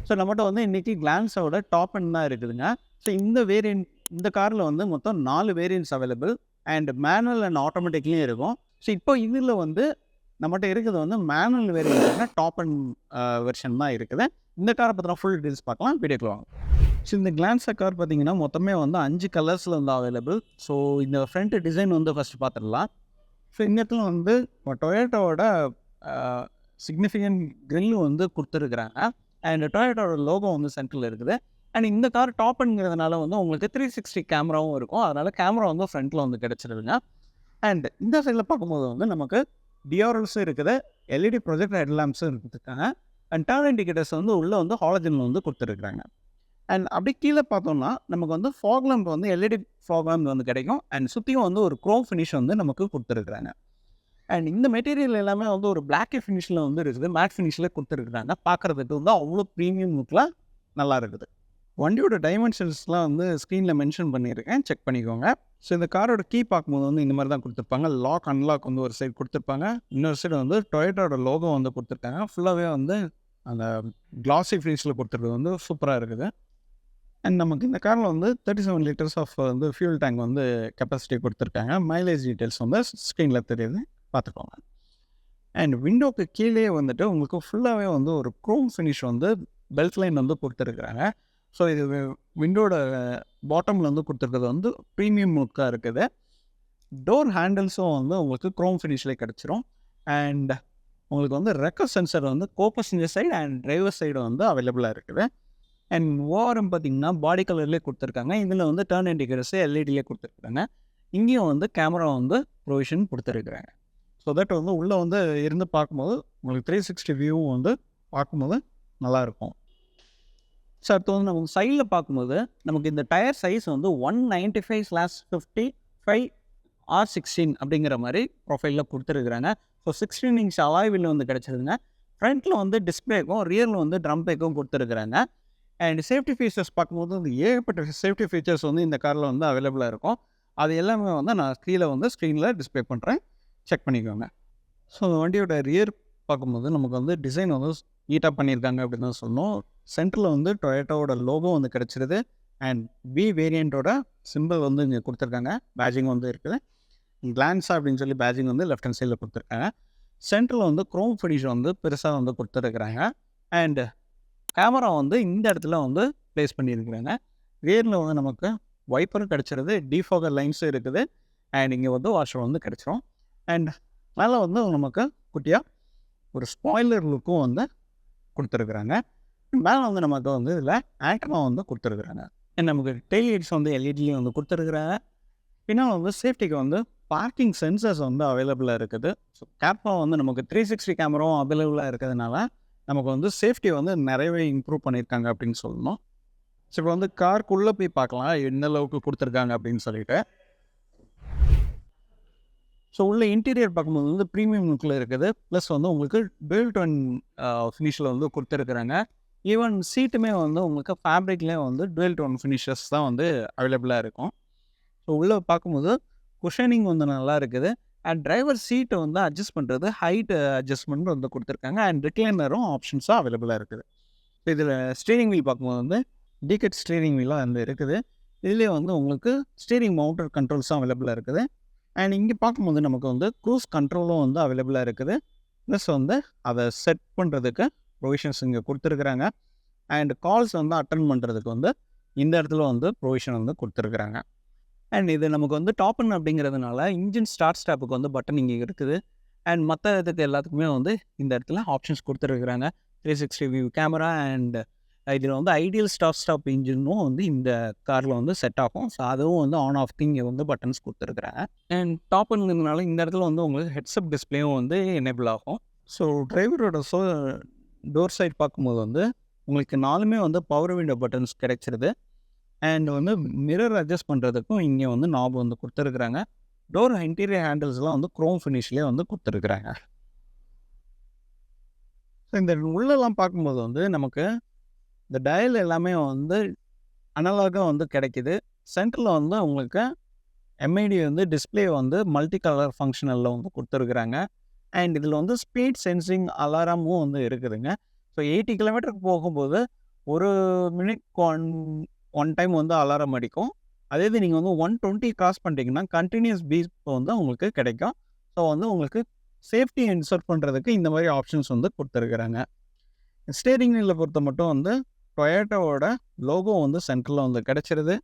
So நம்மகிட்ட வந்து இன்றைக்கி கிளான்ஸோட டாப் அண்ட் தான் இருக்குதுங்க. ஸோ இந்த வேரியன்ட் இந்த காரில் வந்து மொத்தம் 4 variants available and manual and ஆட்டோமேட்டிக்லேயும் இருக்கும். ஸோ இப்போ இதில் வந்து நம்மகிட்ட இருக்கிறது வந்து manual variant top end version தான் இருக்குது. இந்த காரை பற்றின ஃபுல் டீட்டெயில்ஸ் பார்க்கலாம், வீடியோக்குள்ள வாங்க. ஸோ இந்த கிளான்ஸா கார் பார்த்தீங்கன்னா மொத்தமே வந்து 5 கலர்ஸில் வந்து அவைலபிள். ஸோ இந்த ஃப்ரண்ட் டிசைன் வந்து ஃபஸ்ட்டு பார்த்துடலாம். ஸோ இந்த இடத்துல வந்து டொயோட்டாவோட சிக்னிஃபிகண்ட் கிரில் வந்து கொடுத்துருக்குறாங்க அண்ட் டொயோட்டாவோட லோகோ வந்து சென்டரில் இருக்குது. அண்ட் இந்த கார் டாப்ங்கிறதுனால வந்து உங்களுக்கு 360 கேமராவும் இருக்கும். அதனால் கேமரா வந்து ஃப்ரண்ட்டில் வந்து கிடச்சிருதுங்க. அண்ட் இந்த சைடில் பார்க்கும்போது வந்து நமக்கு டிஆர்எல்ஸும் இருக்குது, எல்இடி ப்ரொஜெக்டர் ஹெட்லாம்ப்ஸும் இருக்காங்க. அண்ட் டர்ன் இண்டிகேட்டர்ஸ் வந்து உள்ளே வந்து ஹாலஜனில் வந்து கொடுத்துருக்குறாங்க. அண்ட் அப்படியே கீழே பார்த்தோம்னா நமக்கு வந்து ஃபாக் லேம்ப் வந்து எல்இடி ஃபாக் லேம்ப் வந்து கிடைக்கும். அண்ட் சுற்றியும் வந்து ஒரு க்ரோம் ஃபினிஷ் வந்து நமக்கு கொடுத்துருக்குறாங்க. அண்ட் இந்த மெட்டீரியல் எல்லாமே வந்து ஒரு பிளாக்கி ஃபினிஷில் வந்து இருக்குது, மேட் ஃபினிஷில் கொடுத்துருக்குறாங்க. பார்க்குறதுக்கு வந்து அவ்வளோ ப்ரீமியம் லுக்கில் நல்லா இருக்குது. வண்டியோட டைமென்ஷன்ஸ்லாம் வந்து ஸ்க்ரீனில் மென்ஷன் பண்ணியிருக்கேன், செக் பண்ணிக்கோங்க. ஸோ இந்த காரோட கீ பார்க்கும்போது வந்து இந்த மாதிரி தான் கொடுத்துருப்பாங்க. லாக் அன்லாக் வந்து ஒரு சைடு கொடுத்துருப்பாங்க, இன்னொரு சைடு வந்து டொயோட்டாவோட லோகோ வந்து கொடுத்துருக்காங்க. ஃபுல்லாகவே வந்து அந்த கிளாசி ஃபினிஷில் கொடுத்துருக்குறது வந்து சூப்பராக இருக்குது. அண்ட் நமக்கு இந்த காரில் வந்து 37 லிட்டர்ஸ் ஆஃப் வந்து ஃபியூல் டேங்க் வந்து கெப்பாசிட்டி கொடுத்துருக்காங்க. மைலேஜ் டீட்டெயில்ஸ் வந்து ஸ்க்ரீனில் தெரியுது, பார்த்துக்கோங்க. அண்ட் விண்டோக்கு கீழே வந்துட்டு உங்களுக்கு ஃபுல்லாகவே வந்து ஒரு க்ரோம் ஃபினிஷ் வந்து பெல்ட் லைன் வந்து கொடுத்துருக்குறாங்க. ஸோ இது விண்டோட பாட்டமில் வந்து கொடுத்துருக்கிறது வந்து ப்ரீமியம் லுக்காக இருக்குது. டோர் ஹேண்டில்ஸும் வந்து உங்களுக்கு க்ரோம் ஃபினிஷ்லேயே கிடச்சிரும். அண்ட் உங்களுக்கு வந்து ரெக்கர் சென்சர் வந்து கோபசஞ்சர் சைடு அண்ட் டிரைவர் சைடு வந்து அவைலபிளாக இருக்குது. அண்ட் ஓஆர்எம் பார்த்திங்கன்னா பாடி கலர்லேயே கொடுத்துருக்காங்க. இதில் வந்து டர்ன் இண்டிகேட்டர்ஸு எல்இடிலே கொடுத்துருக்காங்க. இங்கேயும் வந்து கேமரா வந்து ப்ரொவிஷன் கொடுத்துருக்குறாங்க. ஸோ தட் வந்து உள்ளே வந்து இருந்து பார்க்கும்போது உங்களுக்கு 360 வியூவும் வந்து பார்க்கும்போது நல்லாயிருக்கும். ஸோ அடுத்து வந்து நமக்கு சைடில் பார்க்கும்போது நமக்கு இந்த டயர் சைஸ் வந்து 195/55 R16 அப்படிங்கிற மாதிரி ப்ரொஃபைலில் கொடுத்துருக்குறாங்க. ஸோ 16 இன்ச் அலாய் வீல் வந்து கிடச்சிருதுங்க. ஃப்ரண்ட்டில் வந்து டிஸ்பிளேக்கும் ரியரில் வந்து ட்ரம் பிரேக்கும் கொடுத்துருக்குறாங்க. அண்ட் சேஃப்டி ஃபீச்சர்ஸ் பார்க்கும்போது வந்து ஏகப்பட்ட சேஃப்டி ஃபீச்சர்ஸ் வந்து இந்த காரில் வந்து அவைலபிளாக இருக்கும். அது எல்லாமே வந்து நான் கீழே வந்து ஸ்க்ரீனில் டிஸ்பிளே பண்ணுறேன், செக் பண்ணிக்கோங்க. ஸோ அந்த வண்டியோட ரியர் பார்க்கும்போது நமக்கு வந்து டிசைன் வந்து நீட்டாக பண்ணியிருக்காங்க அப்படின்னு தான் சொல்லணும். சென்டரில் வந்து டொயோட்டாவோட லோகோ வந்து கிடச்சிருது. அண்ட் பி வேரியண்ட்டோட சிம்பிள் வந்து இங்கே கொடுத்துருக்காங்க, பேஜிங் வந்து இருக்குது. கிளான்ஸா அப்படின்னு சொல்லி பேஜிங் வந்து லெஃப்ட் ஹேண்ட் சைடில் கொடுத்துருக்காங்க. சென்டரில் வந்து க்ரோம் ஃபினிஷ் வந்து பெருசாக வந்து கொடுத்துருக்குறாங்க. அண்ட் கேமரா வந்து இந்த இடத்துல வந்து ப்ளேஸ் பண்ணியிருக்கிறாங்க. ரியரில் வந்து நமக்கு வைப்பரும் கிடச்சிருது, டிஃபாகர் லைன்ஸும் இருக்குது. அண்ட் இங்கே வந்து வாஷர் வந்து கிடச்சிரும். அண்ட் மேலே வந்து நமக்கு குட்டியாக ஒரு ஸ்பாய்லர் லுக்கும் வந்து கொடுத்துருக்குறாங்க. மேலே வந்து நமக்கு வந்து இதில் ஆண்டனா வந்து கொடுத்துருக்குறாங்க. அண்ட் நமக்கு டெய்ல் லைட்ஸ் வந்து எல்இடிலையும் வந்து கொடுத்துருக்குறாங்க. பின்னால் வந்து சேஃப்டிக்கு வந்து பார்க்கிங் சென்சர்ஸ் வந்து அவைலபிளாக இருக்குது. ஸோ கேப்பாக வந்து நமக்கு 360 கேமராவும் அவைலபிளாக இருக்கிறதுனால நமக்கு வந்து சேஃப்டி வந்து நிறையவே இம்ப்ரூவ் பண்ணியிருக்காங்க அப்படின்னு சொல்லணும். ஸோ இப்போ வந்து காருக்குள்ளே போய் பார்க்கலாம் எந்த அளவுக்கு கொடுத்துருக்காங்க அப்படின்னு சொல்லிட்டு. ஸோ உள்ள இன்டீரியர் பார்க்கும்போது வந்து ப்ரீமியம் லுக்கில் இருக்குது. ப்ளஸ் வந்து உங்களுக்கு பில்ட் ஒன் ஃபினிஷில் வந்து கொடுத்துருக்குறாங்க. ஈவன் சீட்டுமே வந்து உங்களுக்கு ஃபேப்ரிக்லேயே வந்து டுவெல் டோன் ஃபினிஷஸ் தான் வந்து அவைலபிளாக இருக்கும். ஸோ உள்ளே பார்க்கும்போது குஷனிங் வந்து நல்லா இருக்குது. அண்ட் டிரைவர் சீட்டை வந்து அட்ஜஸ்ட் பண்ணுறது ஹைட் அட்ஜஸ்ட்மெண்ட் வந்து கொடுத்துருக்காங்க. அண்ட் ரிக்ளைனரும் ஆப்ஷன்ஸாக அவைலபிளாக இருக்குது. ஸோ இதில் ஸ்டீரிங் வீல் பார்க்கும்போது வந்து டிகெட் ஸ்டீரிங் வீலாக வந்து இருக்குது. இதுலேயே வந்து உங்களுக்கு ஸ்டீரிங் மவுண்டர் கண்ட்ரோல்ஸும் அவைலபிளாக இருக்குது. அண்ட் இங்கே பார்க்கும்போது நமக்கு வந்து க்ரூஸ் கண்ட்ரோலும் வந்து அவைலபிளாக இருக்குது. ப்ளஸ் வந்து அதை செட் பண்ணுறதுக்கு ப்ரொவிஷன்ஸ் இங்கே கொடுத்துருக்குறாங்க. அண்ட் கால்ஸ் வந்து அட்டன் பண்ணுறதுக்கு வந்து இந்த இடத்துல வந்து ப்ரொவிஷன் வந்து கொடுத்துருக்குறாங்க. அண்ட் இது நமக்கு வந்து டாப் அண்ட் அப்படிங்கிறதுனால இன்ஜின் ஸ்டார்ட் ஸ்டாப்புக்கு வந்து பட்டன் இங்கே இருக்குது. அண்ட் மற்ற இதுக்கு எல்லாத்துக்குமே வந்து இந்த இடத்துல ஆப்ஷன்ஸ் கொடுத்துருக்குறாங்க. 360 வியூ கேமரா அண்ட் இதில் வந்து ஐடியல் ஸ்டாப் இன்ஜினும் வந்து இந்த காரில் வந்து செட் ஆகும். ஸோ அதுவும் வந்து ஆன் ஆஃப் இங்கே வந்து பட்டன்ஸ் கொடுத்துருக்குறாங்க. அண்ட் டாப் அண்ட்ங்கிறதுனால இந்த இடத்துல வந்து உங்களுக்கு ஹெட்ஸ்அப் டிஸ்பிளேயும் வந்து எனேபிள் ஆகும். ஸோ டிரைவரோட டோர் சைட் பார்க்கும்போது வந்து உங்களுக்கு 4மே வந்து பவர் விண்டோ பட்டன்ஸ் கிடைச்சிருது. அண்ட் வந்து மிரர் அட்ஜஸ்ட் பண்ணுறதுக்கும் இங்கே வந்து நாப் வந்து கொடுத்துருக்குறாங்க. டோர் இன்டீரியர் ஹேண்டில்ஸ்லாம் வந்து க்ரோம் ஃபினிஷ்லேயே வந்து கொடுத்துருக்குறாங்க. ஸோ இந்த உள்ளெல்லாம் பார்க்கும்போது வந்து நமக்கு இந்த டயல் எல்லாமே வந்து அனலாகாக வந்து கிடைக்கிது. சென்டரில் வந்து உங்களுக்கு எம்ஐடி வந்து டிஸ்பிளே வந்து மல்டி கலர் ஃபங்க்ஷனலில் வந்து கொடுத்துருக்குறாங்க. அண்ட் இதில் வந்து ஸ்பீட் சென்சிங் அலாரமும் வந்து இருக்குதுங்க. ஸோ 80 கிலோமீட்டருக்கு போகும்போது ஒரு மினிட் ஒன் டைம் வந்து அலாரம் அடிக்கும். அதே இது நீங்கள் வந்து 120 கிராஸ் பண்ணிட்டீங்கன்னா கண்டினியூஸ் பீப் வந்து உங்களுக்கு கிடைக்கும். ஸோ வந்து உங்களுக்கு சேஃப்டி இன்சர்ட் பண்ணுறதுக்கு இந்த மாதிரி ஆப்ஷன்ஸ் வந்து கொடுத்துருக்குறாங்க. ஸ்டீரிங் வீலை பொறுத்த மட்டும் வந்து டொயோட்டாவோட லோகோ வந்து சென்டரில் வந்து கிடச்சிருது.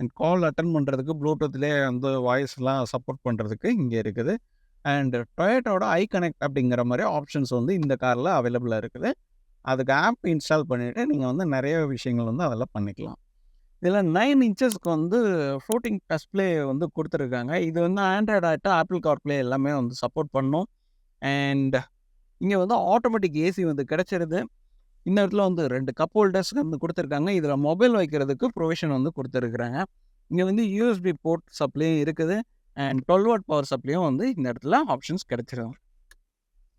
அண்ட் கால் அட்டன் பண்ணுறதுக்கு ப்ளூடூத்லேயே வந்து வாய்ஸ்லாம் சப்போர்ட் பண்ணுறதுக்கு இங்கே இருக்குது. அண்ட் டொயோட்டாவோட ஐ கனெக்ட் அப்படிங்கிற மாதிரி ஆப்ஷன்ஸ் வந்து இந்த காரில் அவைலபிளாக இருக்குது. அதுக்கு ஆப் இன்ஸ்டால் பண்ணிவிட்டு நீங்கள் வந்து நிறைய விஷயங்கள் வந்து அதெல்லாம் பண்ணிக்கலாம். இதில் 9 இன்ச்சஸ்க்கு வந்து ஃப்ளோட்டிங் டச் ப்ளே வந்து கொடுத்துருக்காங்க. இது வந்து ஆண்ட்ராய்டு ஆகிட்ட ஆப்பிள் கார்ப்ளே எல்லாமே வந்து சப்போர்ட் பண்ணும். அண்ட் இங்கே வந்து ஆட்டோமேட்டிக் ஏசி வந்து கிடச்சிருது. இந்த இடத்துல வந்து 2 கப் ஹோல்டர்ஸ் வந்து கொடுத்துருக்காங்க. இதில் மொபைல் வைக்கிறதுக்கு ப்ரொவிஷன் வந்து கொடுத்துருக்குறாங்க. இங்கே வந்து யூஎஸ்பி போர்ட் சப்ளையும் இருக்குது. அண்ட் 12 வாட் பவர் சப்ளையும் வந்து இந்த இடத்துல ஆப்ஷன்ஸ் கிடச்சிரும்.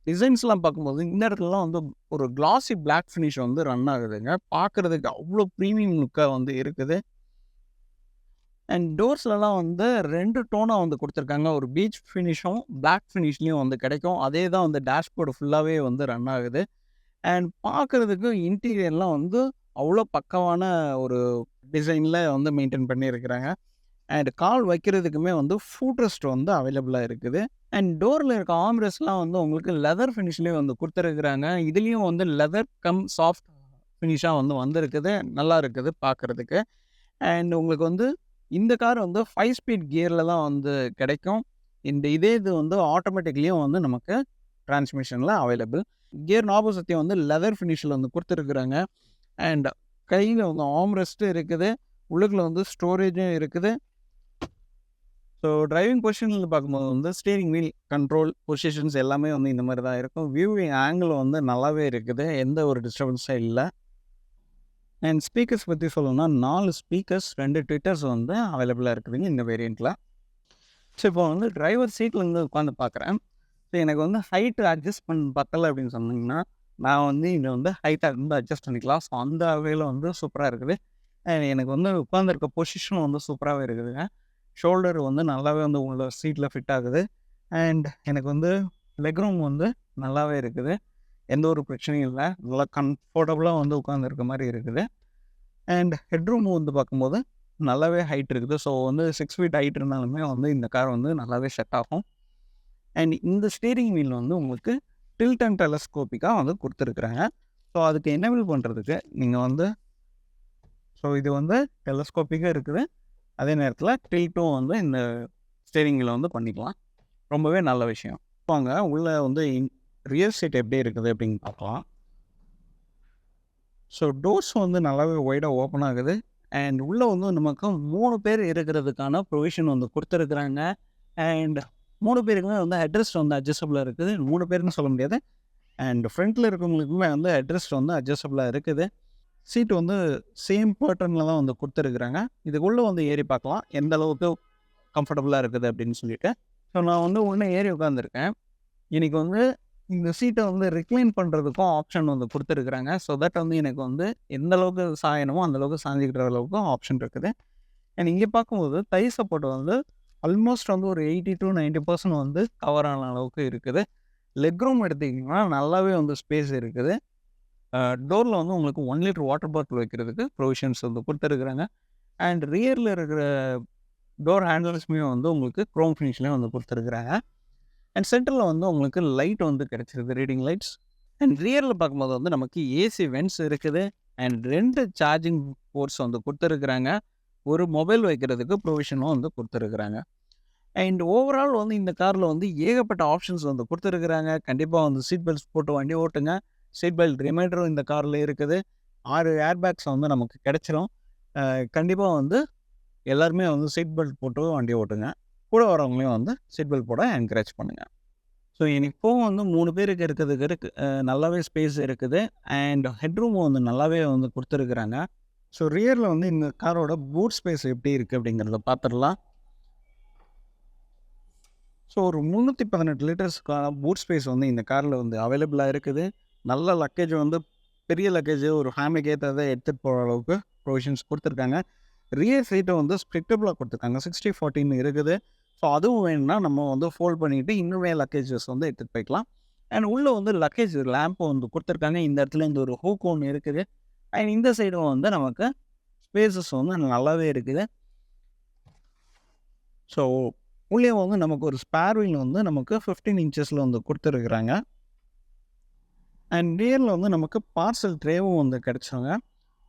டிசைன்ஸ்லாம் பார்க்கும்போது இந்த இடத்துலலாம் வந்து ஒரு கிளாசி பிளாக் ஃபினிஷ் வந்து ரன் ஆகுதுங்க. பார்க்குறதுக்கு அவ்வளோ ப்ரீமியம் லுக்காக வந்து இருக்குது. அண்ட் டோர்ஸ்லலாம் வந்து 2 டோனாக வந்து கொடுத்துருக்காங்க. ஒரு பீச் ஃபினிஷும் பிளாக் ஃபினிஷ்லேயும் வந்து கிடைக்கும். அதே தான் வந்து டேஷ்போர்டு ஃபுல்லாகவே வந்து ரன் ஆகுது. அண்ட் பார்க்குறதுக்கு இன்டீரியர்லாம் வந்து அவ்வளோ பக்காவான ஒரு டிசைனில் வந்து மெயின்டைன் பண்ணியிருக்கிறாங்க. அண்ட் கால் வைக்கிறதுக்குமே வந்து ஃபுட்ரெஸ்ட் வந்து அவைலபிளாக இருக்குது. அண்ட் டோரில் இருக்க ஆம்ரெஸ்ட்லாம் வந்து உங்களுக்கு லெதர் ஃபினிஷ்லேயே வந்து கொடுத்துருக்குறாங்க. இதுலேயும் வந்து லெதர் கம் சாஃப்ட் ஃபினிஷாக வந்து வந்திருக்குது. நல்லா இருக்குது பார்க்குறதுக்கு. அண்ட் உங்களுக்கு வந்து இந்த கார் வந்து 5 ஸ்பீட் கியரில் தான் வந்து கிடைக்கும். இதே இது வந்து ஆட்டோமேட்டிக்லேயும் வந்து நமக்கு டிரான்ஸ்மிஷனில் அவைலபிள். கியர் நாபசத்தையும் வந்து லெதர் ஃபினிஷில் வந்து கொடுத்துருக்குறாங்க. அண்ட் கையில் வந்து ஆம்ரெஸ்ட்டும் இருக்குது. உள்ளுக்குள்ள வந்து ஸ்டோரேஜும் இருக்குது. ஸோ டிரைவிங் பொசிஷனில் பார்க்கும்போது வந்து ஸ்டீரிங் வீல் கண்ட்ரோல் பொசிஷன்ஸ் எல்லாமே வந்து இந்த மாதிரி தான் இருக்கும். வியூவிங் ஆங்கிள் வந்து நல்லாவே இருக்குது. எந்த ஒரு டிஸ்டர்பன்ஸும் இல்லை. அண்ட் ஸ்பீக்கர்ஸ் பற்றி சொல்லணும்னா 4 ஸ்பீக்கர்ஸ் 2 ட்விட்டர்ஸ் வந்து அவைலபிளாக இருக்குதுங்க இந்த வேரியண்ட்டில். ஸோ இப்போ வந்து டிரைவர் சீட்டில் இருந்து உட்காந்து பார்க்குறேன். ஸோ எனக்கு வந்து ஹைட்டு அட்ஜஸ்ட் பத்தலை அப்படின்னு சொன்னிங்கன்னா நான் வந்து இதை வந்து ஹைட்டை வந்து அட்ஜஸ்ட் பண்ணிக்கலாம். ஸோ அந்த வகையில் வந்து சூப்பராக இருக்குது. எனக்கு வந்து உட்காந்துருக்க பொசிஷனும் வந்து சூப்பராகவே இருக்குதுங்க. ஷோல்டர் வந்து நல்லாவே வந்து உங்களோட சீட்டில் ஃபிட் ஆகுது. அண்ட் எனக்கு வந்து லெக் ரூம் வந்து நல்லாவே இருக்குது. எந்த ஒரு பிரச்சனையும் இல்லை. நல்லா கம்ஃபர்டபுளாக வந்து உட்காந்துருக்க மாதிரி இருக்குது. அண்ட் ஹெட்ரூம் வந்து பார்க்கும்போது நல்லாவே ஹைட் இருக்குது. ஸோ வந்து 6 ஃபீட் ஹைட் இருந்தாலுமே வந்து இந்த கார் வந்து நல்லாவே செட் ஆகும். அண்ட் இந்த ஸ்டீரிங் வீல் வந்து உங்களுக்கு டில்ட் அண்ட் டெலஸ்கோப்பிக்காக வந்து கொடுத்துருக்குறாங்க. ஸோ அதுக்கு எனேபிள் பண்ணுறதுக்கு நீங்கள் வந்து இது வந்து டெலஸ்கோப்பிக்காக இருக்குது. அதே நேரத்தில் டில்ட்டும் வந்து இந்த ஸ்டீரிங் வீலில் வந்து பண்ணிக்கலாம். ரொம்பவே நல்ல விஷயம். வாங்க உள்ளே வந்து ரியர் சீட் எப்படி இருக்குது அப்படின்னு பார்க்கலாம். ஸோ டோர்ஸ் வந்து நல்லாவே ஒய்டாக ஓப்பன் ஆகுது. அண்ட் உள்ளே வந்து நமக்கு 3 பேர் இருக்கிறதுக்கான ப்ரொவிஷன் வந்து கொடுத்துருக்குறாங்க. அண்ட் 3 பேருக்குமே வந்து ஹெட்ரெஸ்ட் வந்து அட்ஜஸ்டபுளாக இருக்குது. 3 பேருன்னு சொல்ல முடியாது. அண்ட் ஃப்ரண்ட்டில் இருக்கவங்களுக்குமே வந்து ஹெட்ரெஸ்ட் வந்து அட்ஜஸ்டபுளாக இருக்குது. சீட்டு வந்து சேம் பேட்டர்னில் தான் வந்து கொடுத்துருக்குறாங்க. இதுக்குள்ளே வந்து ஏறி பார்க்கலாம் எந்த அளவுக்கு கம்ஃபர்டபுளாக இருக்குது அப்படின்னு சொல்லிட்டு. ஸோ நான் வந்து உள்ளே ஏறி உட்காந்துருக்கேன். எனக்கு வந்து இந்த சீட்டை வந்து ரிக்ளைன் பண்ணுறதுக்கும் ஆப்ஷன் வந்து கொடுத்துருக்குறாங்க. ஸோ தட் வந்து எனக்கு வந்து எந்த அளவுக்கு சாயணுமோ அந்தளவுக்கு சாஞ்சிக்கிற அளவுக்கும் ஆப்ஷன் இருக்குது. அண்ட் இங்கே பார்க்கும்போது தை சப்போர்ட் வந்து ஆல்மோஸ்ட் வந்து ஒரு 80 to 90% வந்து கவர் ஆன அளவுக்கு இருக்குது. லெக் ரூம் எடுத்திங்கன்னா நல்லாவே வந்து ஸ்பேஸ் இருக்குது. டோரில் வந்து உங்களுக்கு 1 லிட்டர் வாட்டர் பாட்டில் வைக்கிறதுக்கு ப்ரொவிஷன்ஸ் வந்து கொடுத்துருக்குறாங்க. அண்ட் ரியரில் இருக்கிற டோர் ஹேண்டில்ஸுமே வந்து உங்களுக்கு க்ரோம் ஃபினிஷ்லேயும் வந்து கொடுத்துருக்குறாங்க. அண்ட் சென்டரில் வந்து உங்களுக்கு லைட் வந்து கிடச்சிருது, ரீடிங் லைட்ஸ். அண்ட் ரியரில் பார்க்கும்போது வந்து நமக்கு ஏசி வென்ட்ஸ் இருக்குது. அண்ட் 2 சார்ஜிங் போர்ட்ஸ் வந்து கொடுத்துருக்குறாங்க. ஒரு மொபைல் வைக்கிறதுக்கு ப்ரொவிஷனும் வந்து கொடுத்துருக்குறாங்க. அண்ட் ஓவரால் வந்து இந்த காரில் வந்து ஏகப்பட்ட ஆப்ஷன்ஸ் வந்து கொடுத்துருக்குறாங்க. கண்டிப்பாக வந்து சீட் பெல்ட்ஸ் போட்டு வண்டி ஓட்டுங்க. சீட் பெல்ட் ரிமைண்டரும் இந்த காரில் இருக்குது. 6 ஏர் பேக்ஸ் வந்து நமக்கு கிடைச்சிரும். கண்டிப்பாக வந்து எல்லாருமே வந்து சீட் பெல்ட் போட்டு வண்டி ஓட்டுங்க. கூட வரவங்களையும் வந்து சீட் பெல்ட் போட என்கரேஜ் பண்ணுங்கள். ஸோ இப்போ வந்து 3 பேருக்கு இருக்கிறதுக்கு நல்லாவே ஸ்பேஸ் இருக்குது. அண்ட் ஹெட்ரூமும் வந்து நல்லாவே வந்து கொடுத்துருக்குறாங்க. ஸோ ரியரில் வந்து இந்த காரோட பூட் ஸ்பேஸ் எப்படி இருக்குது அப்படிங்கிறத பார்த்துடலாம். ஸோ ஒரு 318 லிட்டர்ஸ்க்கான பூட் ஸ்பேஸ் வந்து இந்த காரில் வந்து அவைலபிளாக இருக்குது. நல்ல லக்கேஜ் வந்து பெரிய லக்கேஜ் ஒரு ஃபேமிலிக்கு ஏற்றதை எடுத்துகிட்டு போகிற அளவுக்கு ப்ரொவிஷன்ஸ் கொடுத்துருக்காங்க. ரியர் சீட்டை வந்து ஸ்ப்ளிட்டபிளாக கொடுத்துருக்காங்க. 60/40 இருக்குது. ஸோ அதுவும் வேணும்னா நம்ம வந்து ஃபோல்ட் பண்ணிவிட்டு இன்னுமே லக்கேஜஸ் வந்து எடுத்துகிட்டு போய்க்கலாம். அண்ட் உள்ளே வந்து லக்கேஜ் லேம்பும் வந்து கொடுத்துருக்காங்க. இந்த இடத்துல இந்த ஒரு ஹூக் ஒன்று இருக்குது. அண்ட் இந்த சைடும் வந்து நமக்கு ஸ்பேசஸ் வந்து நல்லாவே இருக்குது. ஸோ உள்ளே வந்து நமக்கு ஒரு ஸ்பேர் வீல் வந்து நமக்கு 15 இன்ச்சஸில் வந்து கொடுத்துருக்குறாங்க. அண்ட் ரியரில் வந்து நமக்கு பார்சல் ட்ரேவும் வந்து கிடச்சாங்க.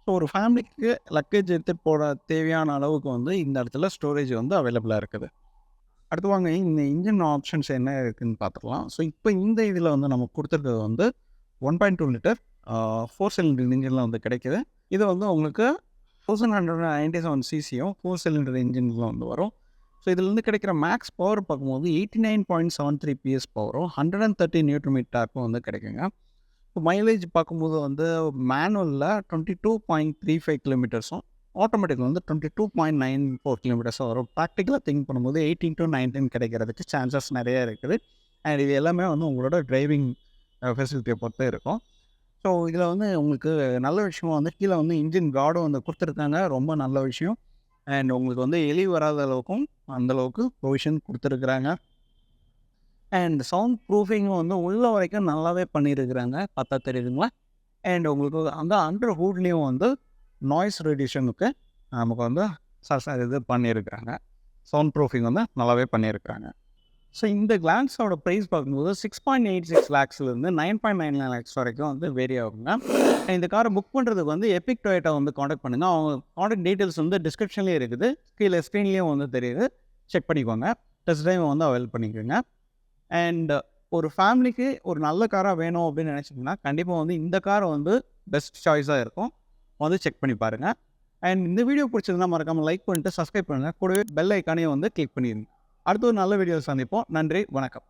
ஸோ ஒரு ஃபேமிலிக்கு லக்கேஜ் எடுத்துகிட்டு போட தேவையான அளவுக்கு வந்து இந்த இடத்துல ஸ்டோரேஜ் வந்து அவைலபிளாக இருக்குது. அடுத்து வாங்க இந்த இன்ஜின் ஆப்ஷன்ஸ் என்ன இருக்குதுன்னு பார்த்துக்கலாம். ஸோ இப்போ இந்த இதில் வந்து நமக்கு கொடுத்துருக்கிறது வந்து 1.2 லிட்டர் 4 சிலிண்டர் இன்ஜினில் வந்து கிடைக்கிது. இது வந்து உங்களுக்கு 1197 சிசியும் 4 சிலிண்டர் இன்ஜினில் வந்து வரும். ஸோ இதுலேருந்து கிடைக்கிற மேக்ஸ் பவர் பார்க்கும்போது 89.73 பிஎஸ் பவரும் 130 நியூட்டன் மீட்டர் டார்க்கும் வந்து கிடைக்குங்க. இப்போ மைலேஜ் பார்க்கும்போது வந்து மேனுவலில் 22.35 கிலோமீட்டர்ஸும் ஆட்டோமேட்டிக்கில் வந்து 22.94 கிலோமீட்டர்ஸும் வரும். ப்ராக்டிக்கலாக திங்க் பண்ணும்போது 18 to 19 கிடைக்கிறதுக்கு சான்சஸ் நிறையா இருக்குது. அண்ட் இது எல்லாமே வந்து உங்களோட டிரைவிங் ஃபெசிலிட்டியை பொறுத்து இருக்கும். ஸோ இதில் வந்து உங்களுக்கு நல்ல விஷயம் வந்து கீழே வந்து இன்ஜின் கார்டும் வந்து கொடுத்துருக்காங்க. ரொம்ப நல்ல விஷயம். அண்ட் உங்களுக்கு வந்து எலி வராத அளவுக்கும் அந்தளவுக்கு ப்ரொவிஷன் கொடுத்துருக்குறாங்க. அண்ட் சவுண்ட் ப்ரூஃபிங்கும் வந்து உள்ள வரைக்கும் நல்லாவே பண்ணியிருக்கிறாங்க. பார்த்தா தெரியுதுங்களா? அண்ட் உங்களுக்கு அந்த அண்டர் ஹூட்லேயும் வந்து நாய்ஸ் ரெடியூஷனுக்கு நமக்கு வந்து இது பண்ணியிருக்கிறாங்க. சவுண்ட் ப்ரூஃபிங் வந்து நல்லாவே பண்ணியிருக்கிறாங்க. ஸோ இந்த கிளான்ஸோட ப்ரைஸ் பார்க்கும்போது 6.86 லேக்ஸ்லேருந்து 9.99 லேக்ஸ் வரைக்கும் வந்து வேரி ஆகுங்க. இந்த காரை புக் பண்ணுறதுக்கு வந்து எபிக் டொயோட்டா வந்து காண்டாக்ட் பண்ணுங்கள். அவங்க காண்டாக்ட் டீட்டெயில்ஸ் வந்து டிஸ்கிரிப்ஷன்லேயே இருக்குது, கீழே ஸ்க்ரீன்லேயும் வந்து தெரியுது. செக் பண்ணிக்கோங்க. டெஸ்ட் ட்ரைவ் வந்து அவைல் பண்ணிக்கோங்க. அண்ட் ஒரு ஃபேமிலிக்கு ஒரு நல்ல காராக வேணும் அப்படின்னு நினச்சிங்கன்னா கண்டிப்பாக வந்து இந்த காரை வந்து பெஸ்ட் சாய்ஸாக இருக்கும். வந்து செக் பண்ணி பாருங்கள். அண்ட் இந்த வீடியோ பிடிச்சதுன்னா மறக்காமல் லைக் பண்ணிட்டு சப்ஸ்கிரைப் பண்ணுங்கள். கூடவே பெல் ஐக்கானையும் வந்து கிளிக் பண்ணிடுங்க. அடுத்த ஒரு நல்ல வீடியோ சந்திப்போம். நன்றி, வணக்கம்.